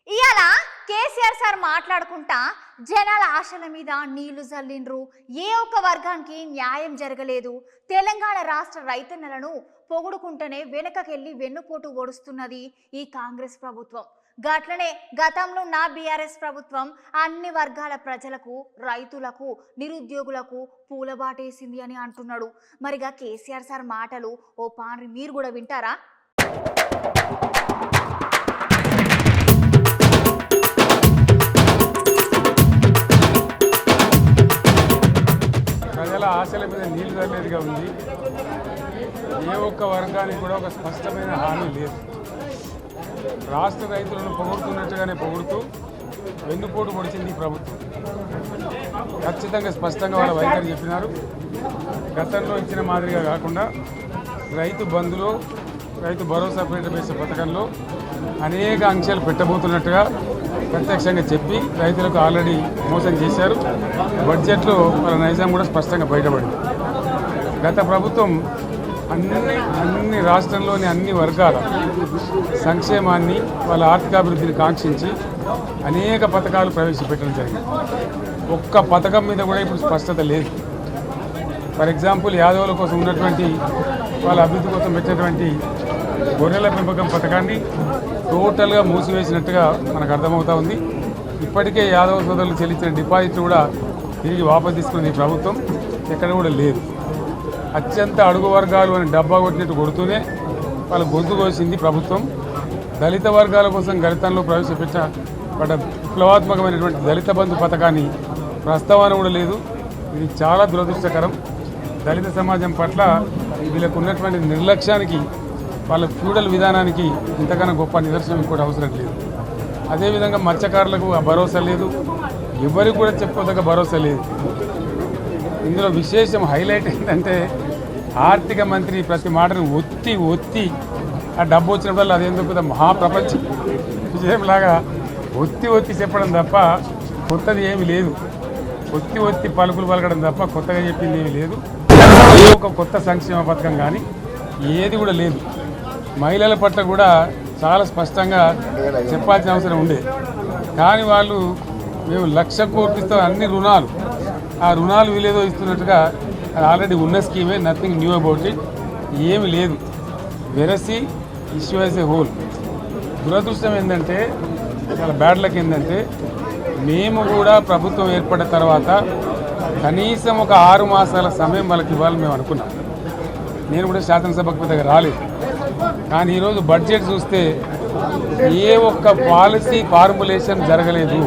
ఇయాల కేసీఆర్ సార్ మాట్లాడుకుంటా జనాల ఆశల మీద నీళ్లు జల్లిండ్రు. ఏ ఒక్క వర్గానికి న్యాయం జరగలేదు. తెలంగాణ రాష్ట్ర రైతన్నలను పొగుడుకుంటేనే వెనకకెళ్లి వెన్నుపోటు ఓడుస్తున్నది ఈ కాంగ్రెస్ ప్రభుత్వం. గట్లనే గతంలో ఉన్న బీఆర్ఎస్ ప్రభుత్వం అన్ని వర్గాల ప్రజలకు, రైతులకు, నిరుద్యోగులకు పూలబాటేసింది అని అంటున్నాడు. మరిగా కేసీఆర్ సార్ మాటలు ఓ పాన్రి మీరు కూడా వింటారా? ప్రజల ఆశల మీద నీళ్లు తల్లేదిగా ఉంది. ఏ ఒక్క వర్గానికి కూడా ఒక స్పష్టమైన హామీ లేదు. రాష్ట్ర రైతులను పొగుడుతున్నట్టుగానే పొగుడుతూ వెన్నుపోటు పొడిచింది ఈ ప్రభుత్వం. ఖచ్చితంగా స్పష్టంగా వాళ్ళ వైఖరి చెప్పినారు. గతంలో ఇచ్చిన మాదిరిగా కాకుండా రైతు బంధులో, రైతు భరోసా పేట పథకంలో అనేక ఆంక్షలు పెట్టబోతున్నట్టుగా ప్రత్యక్షంగా చెప్పి రైతులకు ఆల్రెడీ మోసం చేశారు. బడ్జెట్లో వాళ్ళ నైజాం కూడా స్పష్టంగా బయటపడింది. గత ప్రభుత్వం అన్ని రాష్ట్రంలోని అన్ని వర్గాల సంక్షేమాన్ని, వాళ్ళ ఆర్థికాభివృద్ధిని కాంక్షించి అనేక పథకాలు ప్రవేశపెట్టడం జరిగింది. ఒక్క పథకం మీద కూడా ఇప్పుడు స్పష్టత లేదు. ఫర్ ఎగ్జాంపుల్, యాదవుల కోసం ఉన్నటువంటి వాళ్ళ అభివృద్ధి కోసం పెట్టినటువంటి గొర్రెల పెంపకం పథకాన్ని టోటల్గా మూసివేసినట్టుగా మనకు అర్థమవుతా ఉంది. ఇప్పటికే యాదవ సోదరులు చెల్లించిన డిపాజిట్లు కూడా తిరిగి వాపసు తీసుకున్న ఈ ప్రభుత్వం ఎక్కడ కూడా లేదు. అత్యంత అడుగు వర్గాలు అని డబ్బా కొట్టినట్టు కొడుతూనే వాళ్ళ గొంతు కోసింది ప్రభుత్వం. దళిత వర్గాల కోసం గతంలో ప్రవేశపెట్టిన విప్లవాత్మకమైనటువంటి దళిత బంధు పథకాన్ని ప్రస్తావన కూడా లేదు. ఇది చాలా దురదృష్టకరం. దళిత సమాజం పట్ల వీళ్ళకు ఉన్నటువంటి నిర్లక్ష్యానికి, వాళ్ళ ఫ్యూడల్ విధానానికి ఇంతకన్నా గొప్ప నిదర్శనం ఇంకోటి అవసరం లేదు. అదేవిధంగా మత్స్యకారులకు ఆ భరోసా లేదు. ఎవరికి కూడా చెప్పుకోదగ్గ భరోసా లేదు. ఇందులో విశేషం హైలైట్ ఏంటంటే, ఆర్థిక మంత్రి ప్రతి మాటను ఒత్తి ఆ డబ్బు వచ్చినప్పుడు అదేందుకు పెద్ద మహాప్రపంచ విజయంలాగా ఒత్తి చెప్పడం తప్ప కొత్తది ఏమీ లేదు. ఒత్తి పలుకులు పలకడం తప్ప కొత్తగా చెప్పింది ఏమీ లేదు. ఒక కొత్త సంక్షేమ పథకం కానీ ఏది కూడా లేదు. మహిళల పట్ల కూడా చాలా స్పష్టంగా చెప్పాల్సిన అవసరం ఉండే. కానీ వాళ్ళు మేము 1,00,000 కోట్లు ఇస్తాం, అన్ని రుణాలు, ఆ రుణాలు వీలేదో ఇస్తున్నట్టుగా అది ఆల్రెడీ ఉన్న స్కీమే, నథింగ్ న్యూ అబౌట్ ఇట్, ఏమి లేదు. వెరసి ఇష్యూ యాజ్ ఏ హోల్. దురదృష్టం ఏంటంటే, చాలా బ్యాడ్ లక్ ఏంటంటే, మేము కూడా ప్రభుత్వం ఏర్పడిన తర్వాత కనీసం ఒక 6 మాసాల సమయం వాళ్ళకి ఇవ్వాలని మేము అనుకున్నాం. నేను కూడా శాసనసభకు పెద్దగా రాలేదు. కానీ ఈరోజు బడ్జెట్ చూస్తే ఏ ఒక్క పాలసీ ఫార్ములేషన్ జరగలేదు.